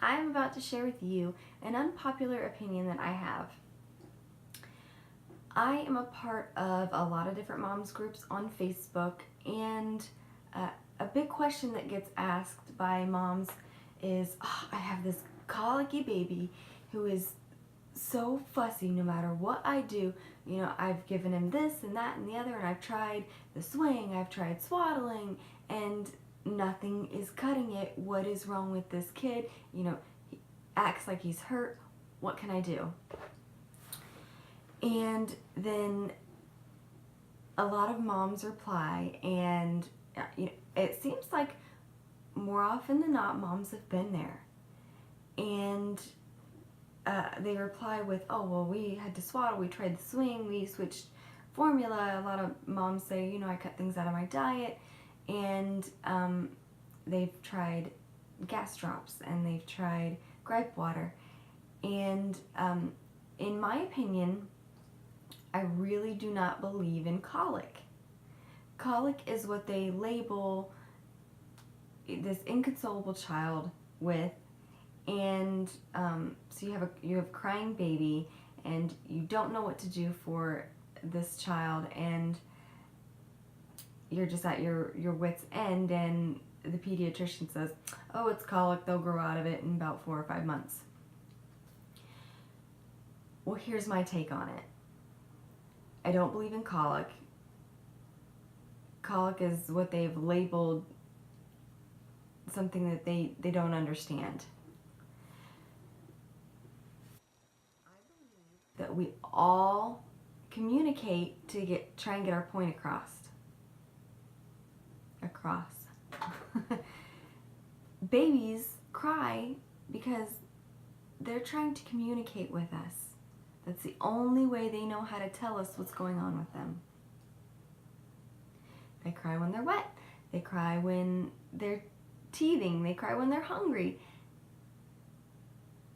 I'm about to share with you an unpopular opinion that I have. I am a part of a lot of different moms groups on Facebook, and a big question that gets asked by moms is, I have this colicky baby who is so fussy no matter what I do. You know, I've given him this and that and the other, and I've tried the swing, I've tried swaddling, and nothing is cutting it. What is wrong with this kid? You know, he acts like he's hurt. What can I do? And then a lot of moms reply, and it seems like more often than not, moms have been there. And they reply with, oh, well, we had to swaddle, we tried the swing, we switched formula. A lot of moms say, you know, I cut things out of my diet, and they've tried gas drops, and they've tried gripe water. And in my opinion, I really do not believe in colic. Colic is what they label this inconsolable child with, and so you have a crying baby, and you don't know what to do for this child, and you're just at your wit's end, and the pediatrician says, oh, it's colic, they'll grow out of it in about 4 or 5 months. Well, here's my take on it. I don't believe in colic. Colic is what they've labeled something that they don't understand. I believe that we all communicate to try and get our point across. Babies cry because they're trying to communicate with us. That's the only way they know how to tell us what's going on with them. They cry when they're wet. They cry when they're teething. They cry when they're hungry.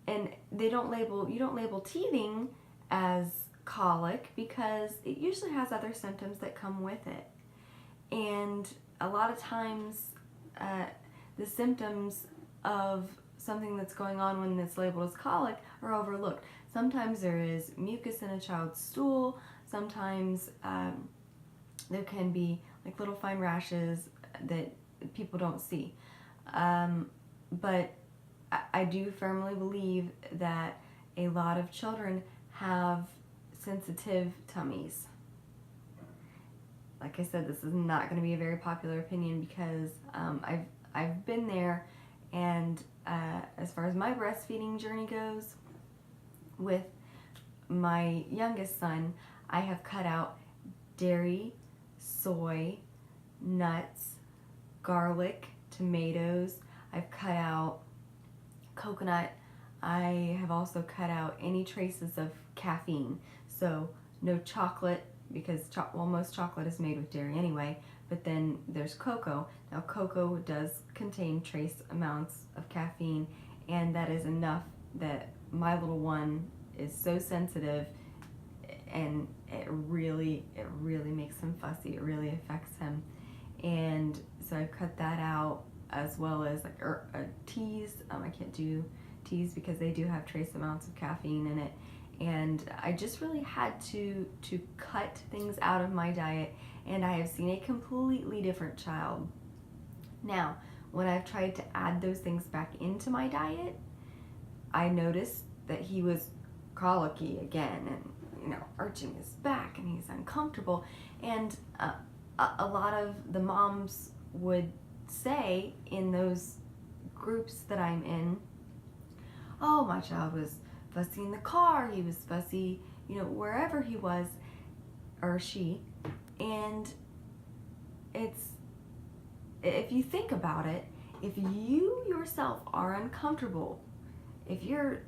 And you don't label teething as colic because it usually has other symptoms that come with it. And a lot of times the symptoms of something that's going on when it's labeled as colic are overlooked. Sometimes there is mucus in a child's stool. Sometimes there can be like little fine rashes that people don't see. But I do firmly believe that a lot of children have sensitive tummies. Like I said, this is not going to be a very popular opinion because I've been there, and as far as my breastfeeding journey goes, with my youngest son, I have cut out dairy, soy, nuts, garlic, tomatoes. I've cut out coconut. I have also cut out any traces of caffeine. So no chocolate, because most chocolate is made with dairy anyway, but then there's cocoa. Now cocoa does contain trace amounts of caffeine, and that is enough that my little one is so sensitive, and it really makes him fussy. It really affects him. And so I've cut that out, as well as like teas. I can't do teas because they do have trace amounts of caffeine in it. And I just really had to cut things out of my diet, and I have seen a completely different child. Now, when I've tried to add those things back into my diet, I noticed that he was colicky again, and arching his back, and he's uncomfortable. And a lot of the moms would say in those groups that I'm in, oh, my child was fussy in the car, he was fussy, wherever he was, or she. And if you think about it, if you yourself are uncomfortable, if your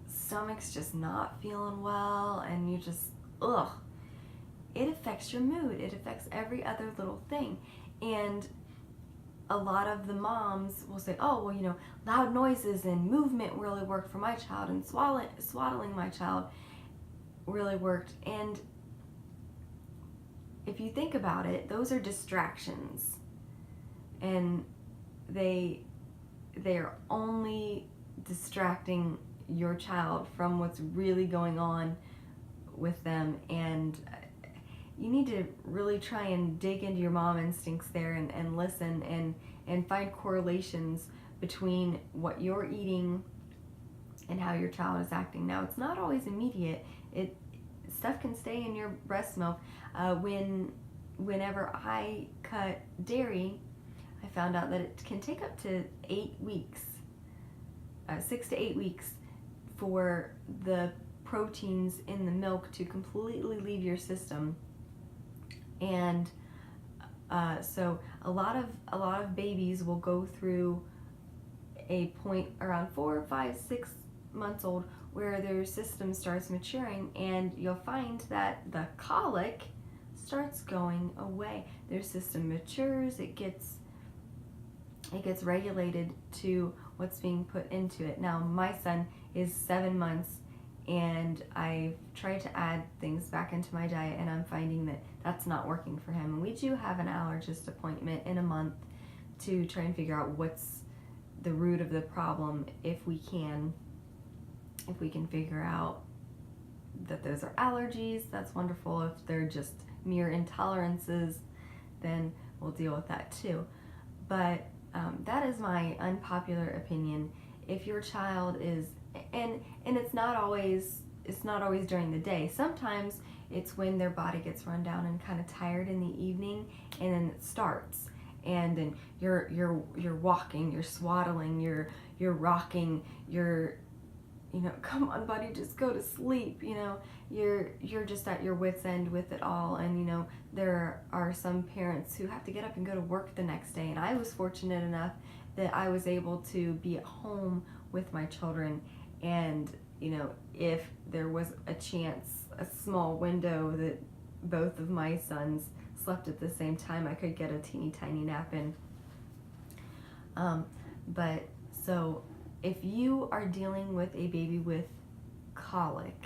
stomach's just not feeling well, and you just, it affects your mood. It affects every other little thing. And a lot of the moms will say, oh, well, loud noises and movement really worked for my child, and swaddling my child really worked. And if you think about it, those are distractions, and they're only distracting your child from what's really going on with them. And you need to really try and dig into your mom instincts there, and listen and find correlations between what you're eating and how your child is acting. Now, it's not always immediate. Stuff can stay in your breast milk. Whenever I cut dairy, I found out that it can take up to 8 weeks, 6 to 8 weeks, for the proteins in the milk to completely leave your system. And so a lot of babies will go through a point around 4, 5, 6 months old where their system starts maturing, and you'll find that the colic starts going away. Their system matures, it gets regulated to what's being put into it. Now, my son is 7 months, and I've tried to add things back into my diet, and I'm finding that that's not working for him. And we do have an allergist appointment in a month to try and figure out what's the root of the problem. If we can figure out that those are allergies, that's wonderful. If they're just mere intolerances, then we'll deal with that too. But that is my unpopular opinion. If your child is, and it's not always during the day. Sometimes it's when their body gets run down and kind of tired in the evening, and then it starts. And then you're walking, you're swaddling, you're rocking, you're, come on, buddy, just go to sleep. You're just at your wit's end with it all. And there are some parents who have to get up and go to work the next day. And I was fortunate enough that I was able to be at home with my children. And if there was a chance, a small window that both of my sons slept at the same time, I could get a teeny tiny nap in. But so if you are dealing with a baby with colic,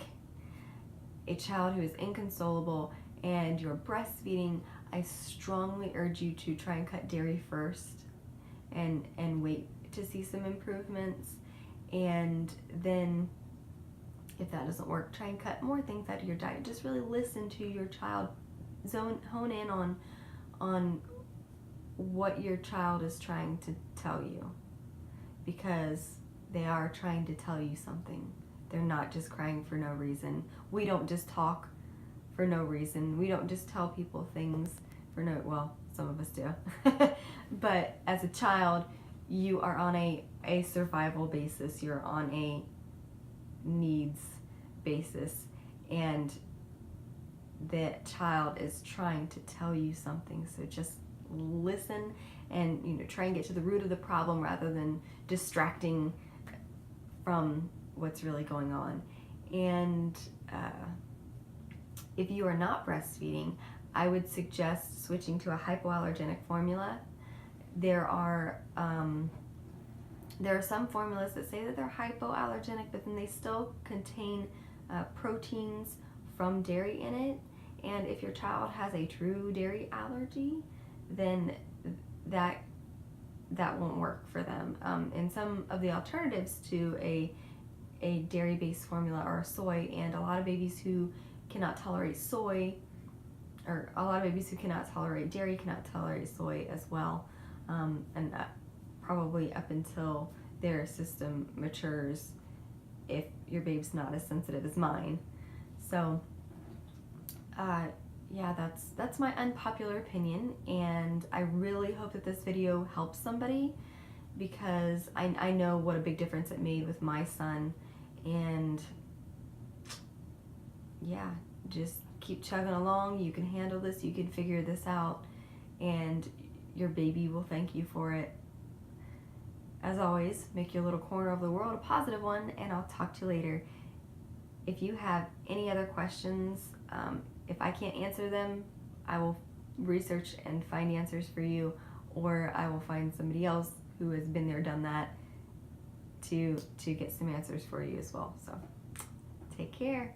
a child who is inconsolable, and you're breastfeeding, I strongly urge you to try and cut dairy first and wait to see some improvements. And then if that doesn't work, try and cut more things out of your diet. Just really listen to your child. Hone in on what your child is trying to tell you, because they are trying to tell you something. They're not just crying for no reason. We don't just talk for no reason. We don't just tell people things for no, well, some of us do. But as a child, you are on a survival basis. You're on a needs basis. And that child is trying to tell you something. So just listen and try and get to the root of the problem rather than distracting from what's really going on. And if you are not breastfeeding, I would suggest switching to a hypoallergenic formula. There are some formulas that say that they're hypoallergenic, but then they still contain proteins from dairy in it. And if your child has a true dairy allergy, then that won't work for them. And some of the alternatives to a dairy-based formula are soy, and a lot of babies who cannot tolerate soy, or a lot of babies who cannot tolerate dairy cannot tolerate soy as well. And probably up until their system matures, if your baby's not as sensitive as mine. So yeah, that's my unpopular opinion, and I really hope that this video helps somebody, because I know what a big difference it made with my son. And yeah, just keep chugging along. You can handle this, you can figure this out, and your baby will thank you for it. As always, make your little corner of the world a positive one, and I'll talk to you later. If you have any other questions, if I can't answer them, I will research and find answers for you, or I will find somebody else who has been there, done that, to get some answers for you as well. So take care.